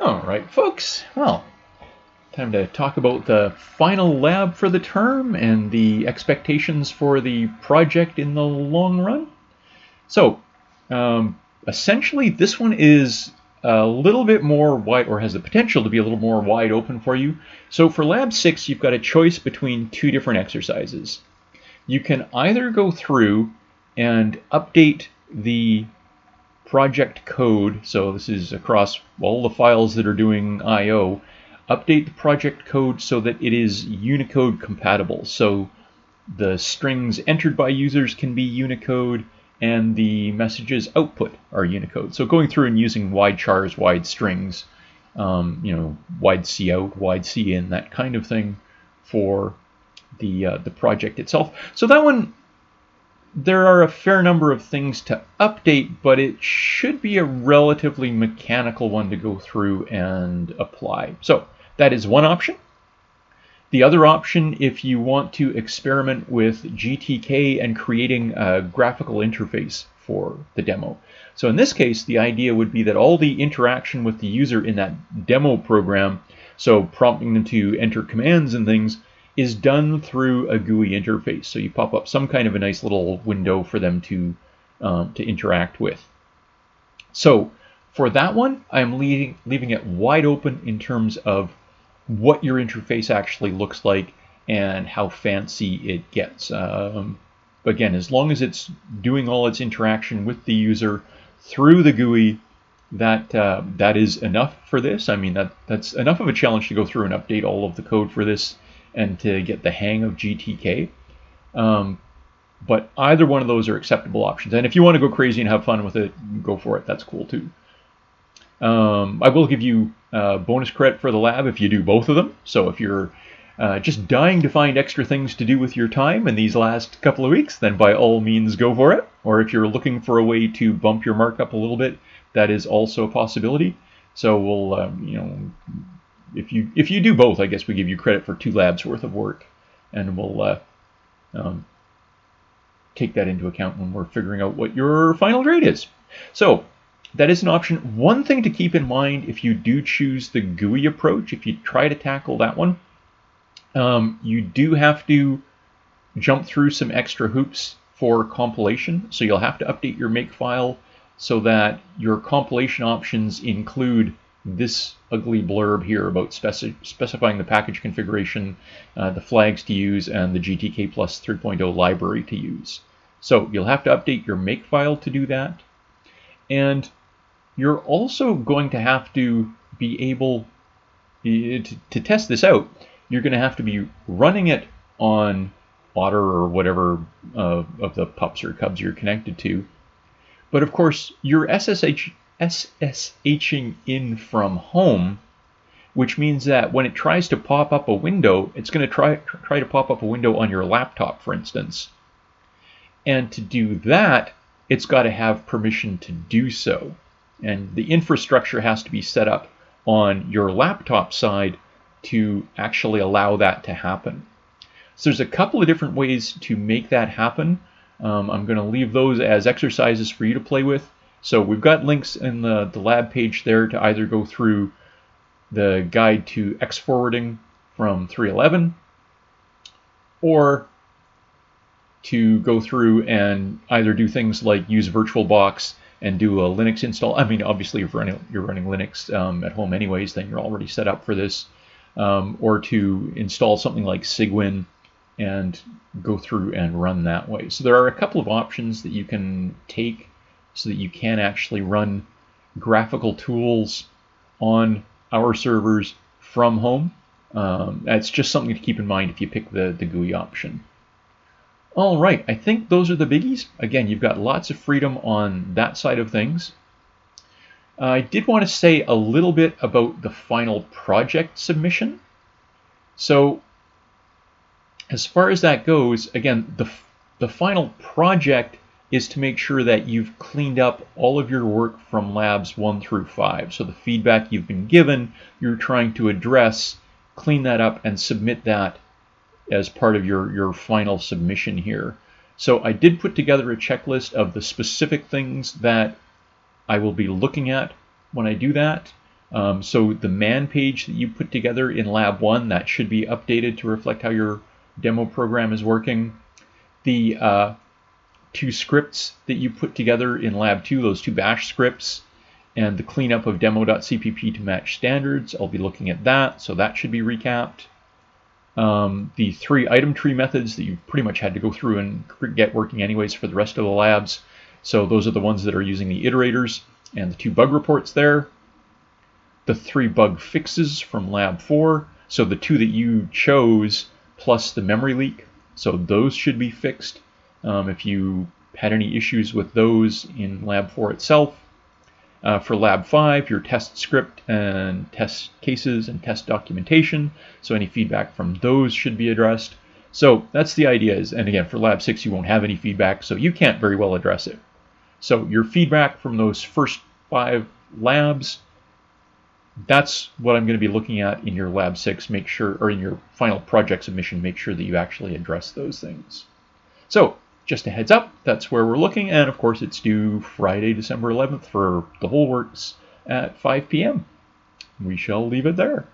All right, folks. Well, time to talk about the final lab for the term and the expectations for the project in the long run. So, essentially, this one is a little bit more wide, or has the potential to be a little more wide open for you. So for Lab 6, you've got a choice between two different exercises. You can either go through and update the project code, so this is across all the files that are doing I/O, update the project code so that it is Unicode compatible. So the strings entered by users can be Unicode, and the messages output are Unicode. So going through and using wide chars, wide strings, wide C out, wide C in, that kind of thing for the project itself. So that one, there are a fair number of things to update, but it should be a relatively mechanical one to go through and apply. So that is one option. The other option, if you want to experiment with GTK and creating a graphical interface for the demo. So in this case, the idea would be that all the interaction with the user in that demo program, so prompting them to enter commands and things, is done through a GUI interface. So you pop up some kind of a nice little window for them to interact with. So for that one, I'm leaving it wide open in terms of what your interface actually looks like and how fancy it gets. Again, as long as it's doing all its interaction with the user through the GUI, that is enough for this. I mean, that's enough of a challenge to go through and update all of the code for this and to get the hang of GTK. But either one of those are acceptable options. And if you want to go crazy and have fun with it, go for it. That's cool too. I will give you bonus credit for the lab if you do both of them. So if you're just dying to find extra things to do with your time in these last couple of weeks, then by all means go for it. Or if you're looking for a way to bump your markup a little bit, that is also a possibility. So we'll, if you do both, I guess we give you credit for 2 labs worth of work, and we'll take that into account when we're figuring out what your final grade is. So that is an option. One thing to keep in mind if you do choose the GUI approach, if you try to tackle that one, you do have to jump through some extra hoops for compilation. So you'll have to update your makefile so that your compilation options include this ugly blurb here about specifying the package configuration, the flags to use, and the GTK Plus 3.0 library to use. So you'll have to update your makefile to do that. And you're also going to have to be able to test this out. You're going to have to be running it on Otter or whatever of the pups or cubs you're connected to. But of course, you're SSHing in from home, which means that when it tries to pop up a window, it's going to try to pop up a window on your laptop, for instance. And to do that, it's got to have permission to do so. And the infrastructure has to be set up on your laptop side to actually allow that to happen. So there's a couple of different ways to make that happen. I'm going to leave those as exercises for you to play with. So we've got links in the lab page there to either go through the guide to X forwarding from 3.11 or to go through and either do things like use VirtualBox and do a Linux install. I mean, obviously, if you're running Linux at home anyways, then you're already set up for this. Or to install something like Cygwin and go through and run that way. So there are a couple of options that you can take so that you can actually run graphical tools on our servers from home. That's just something to keep in mind if you pick the GUI option. All right, I think those are the biggies. Again, you've got lots of freedom on that side of things. I did want to say a little bit about the final project submission. So as far as that goes, again, the final project is to make sure that you've cleaned up all of your work from labs 1 through 5. So the feedback you've been given, you're trying to address, clean that up, and submit that as part of your final submission here. So I did put together a checklist of the specific things that I will be looking at when I do that. So the man page that you put together in Lab 1, that should be updated to reflect how your demo program is working. The 2 scripts that you put together in Lab 2, those 2 bash scripts, and the cleanup of demo.cpp to match standards, I'll be looking at that, so that should be recapped. The 3 item tree methods that you've pretty much had to go through and get working anyways for the rest of the labs. So those are the ones that are using the iterators, and the 2 bug reports there. The 3 bug fixes from Lab 4, so the 2 that you chose plus the memory leak, so those should be fixed. If you had any issues with those in Lab 4 itself. For Lab 5, your test script and test cases and test documentation, so any feedback from those should be addressed. So that's the idea is, and again, for Lab 6 you won't have any feedback, so you can't very well address it. So your feedback from those first 5 labs, that's what I'm going to be looking at in your Lab 6, make sure, or in your final project submission, make sure that you actually address those things. So just a heads up, that's where we're looking, and of course it's due Friday, December 11th for the whole works at 5 p.m. We shall leave it there.